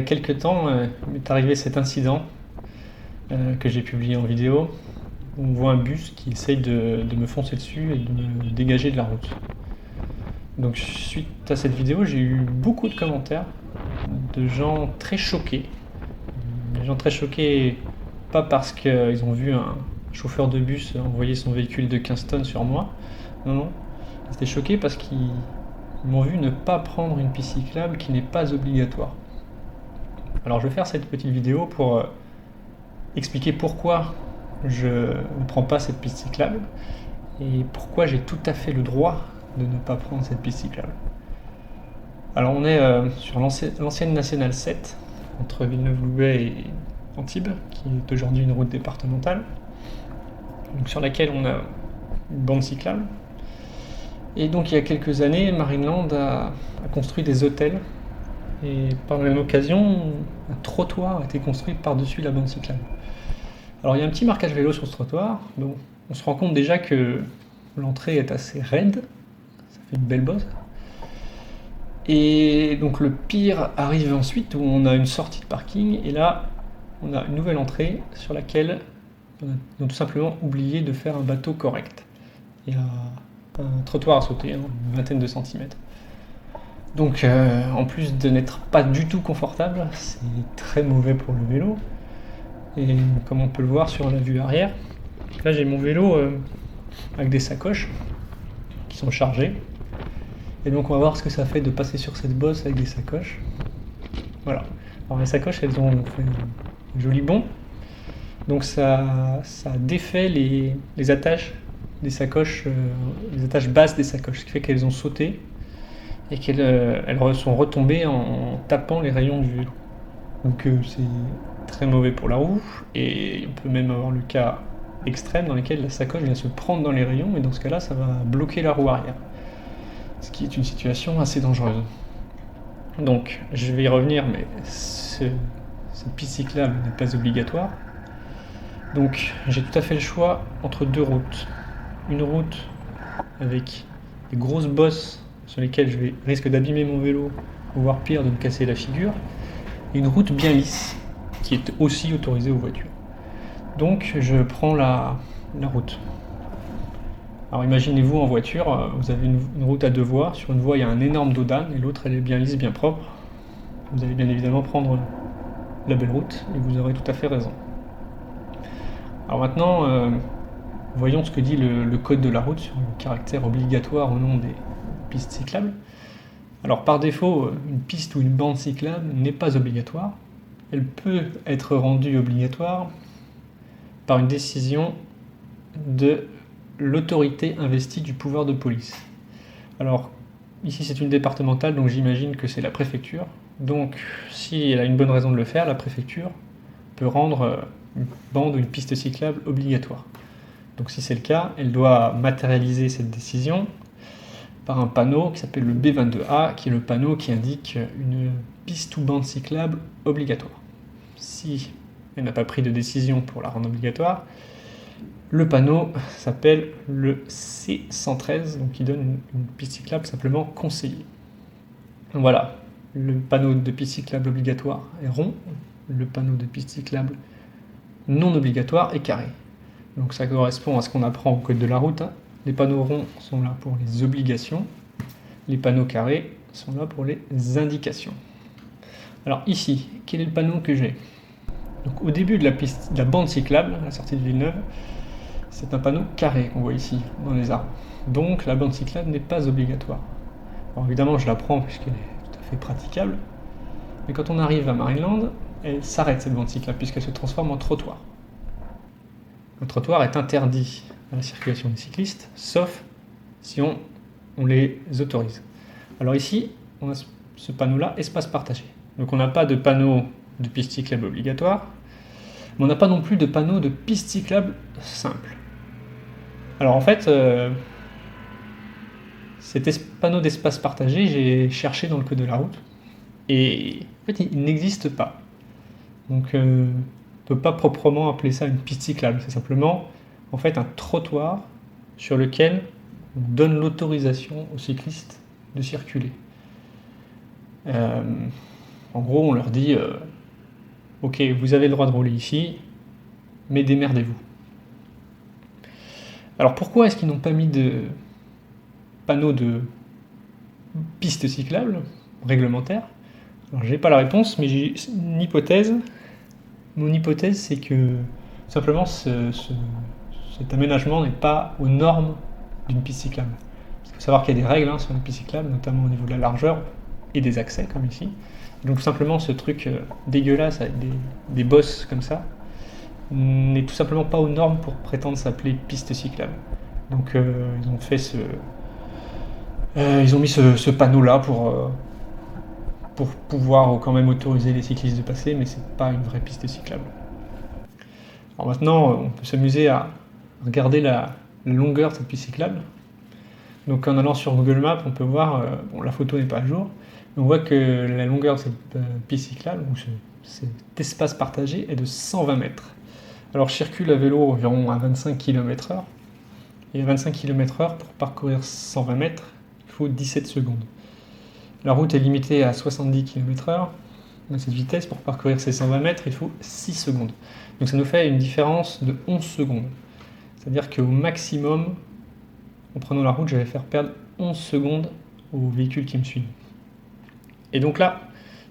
y a quelques temps, il m'est arrivé cet incident que j'ai publié en vidéo. On voit un bus qui essaye de me foncer dessus et de me dégager de la route. Donc suite à cette vidéo, j'ai eu beaucoup de commentaires de gens très choqués. Des gens très choqués, pas parce qu'ils ont vu un chauffeur de bus envoyer son véhicule de 15 tonnes sur moi. Non, non. Ils étaient choqués parce qu'ils m'ont vu ne pas prendre une piste cyclable qui n'est pas obligatoire. Alors je vais faire cette petite vidéo pour expliquer pourquoi je ne prends pas cette piste cyclable et pourquoi j'ai tout à fait le droit de ne pas prendre cette piste cyclable. Alors on est sur l'ancienne nationale 7 entre Villeneuve-Loubet et Antibes, qui est aujourd'hui une route départementale, donc sur laquelle on a une bande cyclable. Et donc il y a quelques années, Marineland a construit des hôtels et par la même occasion, un trottoir a été construit par-dessus la bande cyclable. Alors il y a un petit marquage vélo sur ce trottoir, donc on se rend compte déjà que l'entrée est assez raide, ça fait une belle bosse. Et donc le pire arrive ensuite où on a une sortie de parking et là on a une nouvelle entrée sur laquelle on a tout simplement oublié de faire un bateau correct. Il y a un trottoir à sauter, une vingtaine de centimètres. Donc en plus de n'être pas du tout confortable, c'est très mauvais pour le vélo. Et comme on peut le voir sur la vue arrière, là j'ai mon vélo avec des sacoches qui sont chargées. Et donc on va voir ce que ça fait de passer sur cette bosse avec des sacoches. Voilà. Alors les sacoches, elles ont fait un joli bond. Donc ça défait les attaches des sacoches, les attaches basses des sacoches, ce qui fait qu'elles ont sauté et qu'elles sont retombées en tapant les rayons du vélo. Donc c'est très mauvais pour la roue et on peut même avoir le cas extrême dans lequel la sacoche vient se prendre dans les rayons et dans ce cas-là, ça va bloquer la roue arrière. Ce qui est une situation assez dangereuse. Donc, je vais y revenir, mais cette piste cyclable n'est pas obligatoire. Donc, j'ai tout à fait le choix entre deux routes. Une route avec des grosses bosses sur lesquelles je risque d'abîmer mon vélo, voire pire, de me casser la figure, et une route bien lisse, qui est aussi autorisée aux voitures. Donc, je prends la route. Alors imaginez-vous en voiture, vous avez une route à deux voies, sur une voie il y a un énorme dos d'âne et l'autre elle est bien lisse, bien propre. Vous allez bien évidemment prendre la belle route et vous aurez tout à fait raison. Alors maintenant, voyons ce que dit le code de la route sur le caractère obligatoire ou non des pistes cyclables. Alors par défaut, une piste ou une bande cyclable n'est pas obligatoire. Elle peut être rendue obligatoire par une décision de l'autorité investie du pouvoir de police. Alors, ici c'est une départementale, donc j'imagine que c'est la préfecture. Donc, si elle a une bonne raison de le faire, la préfecture peut rendre une bande ou une piste cyclable obligatoire. Donc si c'est le cas, elle doit matérialiser cette décision par un panneau qui s'appelle le B22A, qui est le panneau qui indique une piste ou bande cyclable obligatoire. Si elle n'a pas pris de décision pour la rendre obligatoire, le panneau s'appelle le C113, donc qui donne une piste cyclable simplement conseillée. Voilà, le panneau de piste cyclable obligatoire est rond, le panneau de piste cyclable non obligatoire est carré. Donc ça correspond à ce qu'on apprend au code de la route. Les panneaux ronds sont là pour les obligations, les panneaux carrés sont là pour les indications. Alors ici, quel est le panneau que j'ai ? Donc au début de la bande cyclable, à la sortie de Villeneuve, c'est un panneau carré qu'on voit ici, dans les arbres. Donc la bande cyclable n'est pas obligatoire. Alors évidemment, je la prends puisqu'elle est tout à fait praticable. Mais quand on arrive à Marineland, elle s'arrête cette bande cyclable puisqu'elle se transforme en trottoir. Le trottoir est interdit à la circulation des cyclistes, sauf si on les autorise. Alors ici, on a ce panneau-là, espace partagé. Donc on n'a pas de panneau de piste cyclable obligatoire, mais on n'a pas non plus de panneau de piste cyclable simple. Alors en fait, cet panneau d'espace partagé, j'ai cherché dans le code de la route, et en fait il n'existe pas. Donc on ne peut pas proprement appeler ça une piste cyclable, c'est simplement en fait un trottoir sur lequel on donne l'autorisation aux cyclistes de circuler. En gros, on leur dit ok, vous avez le droit de rouler ici, mais démerdez-vous. Alors pourquoi est-ce qu'ils n'ont pas mis de panneaux de pistes cyclables réglementaires? Alors j'ai pas la réponse, mais j'ai une hypothèse. Mon hypothèse, c'est que simplement cet aménagement n'est pas aux normes d'une piste cyclable. Il faut savoir qu'il y a des règles sur les pistes cyclables, notamment au niveau de la largeur et des accès, comme ici. Donc simplement ce truc dégueulasse avec des bosses comme ça n'est tout simplement pas aux normes pour prétendre s'appeler piste cyclable. Donc ils ont fait ils ont mis ce panneau-là pour pouvoir quand même autoriser les cyclistes de passer, mais c'est pas une vraie piste cyclable. Alors maintenant, on peut s'amuser à regarder la longueur de cette piste cyclable. Donc en allant sur Google Maps, on peut voir, bon, la photo n'est pas à jour, mais on voit que la longueur de cette piste cyclable, ou cet espace partagé, est de 120 mètres. Alors je circule à vélo environ à 25 km/h, et à 25 km/h, pour parcourir 120 mètres, il faut 17 secondes. La route est limitée à 70 km/h, à cette vitesse, pour parcourir ces 120 mètres, il faut 6 secondes. Donc ça nous fait une différence de 11 secondes. C'est-à-dire qu'au maximum, en prenant la route, je vais faire perdre 11 secondes au véhicule qui me suit. Et donc là,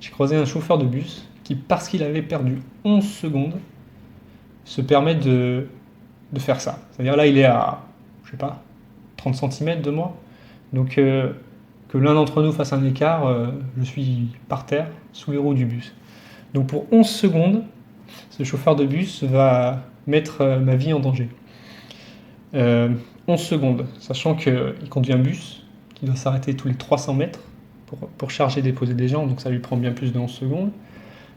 j'ai croisé un chauffeur de bus qui, parce qu'il avait perdu 11 secondes, se permet de faire ça. C'est-à-dire là, il est à, je sais pas, 30 cm de moi. Donc que l'un d'entre nous fasse un écart, je suis par terre, sous les roues du bus. Donc pour 11 secondes, ce chauffeur de bus va mettre ma vie en danger. 11 secondes, sachant qu'il conduit un bus qui doit s'arrêter tous les 300 mètres pour charger et déposer des gens, donc ça lui prend bien plus de 11 secondes.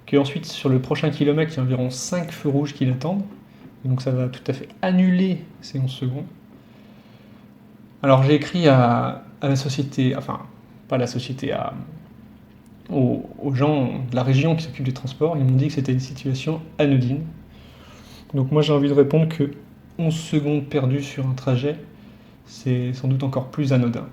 Qu'ensuite, sur le prochain kilomètre, il y a environ 5 feux rouges qui l'attendent, et donc ça va tout à fait annuler ces 11 secondes. Alors j'ai écrit à la société, enfin, pas la société, aux gens de la région qui s'occupent des transports, ils m'ont dit que c'était une situation anodine. Donc moi j'ai envie de répondre que 11 secondes perdues sur un trajet, c'est sans doute encore plus anodin.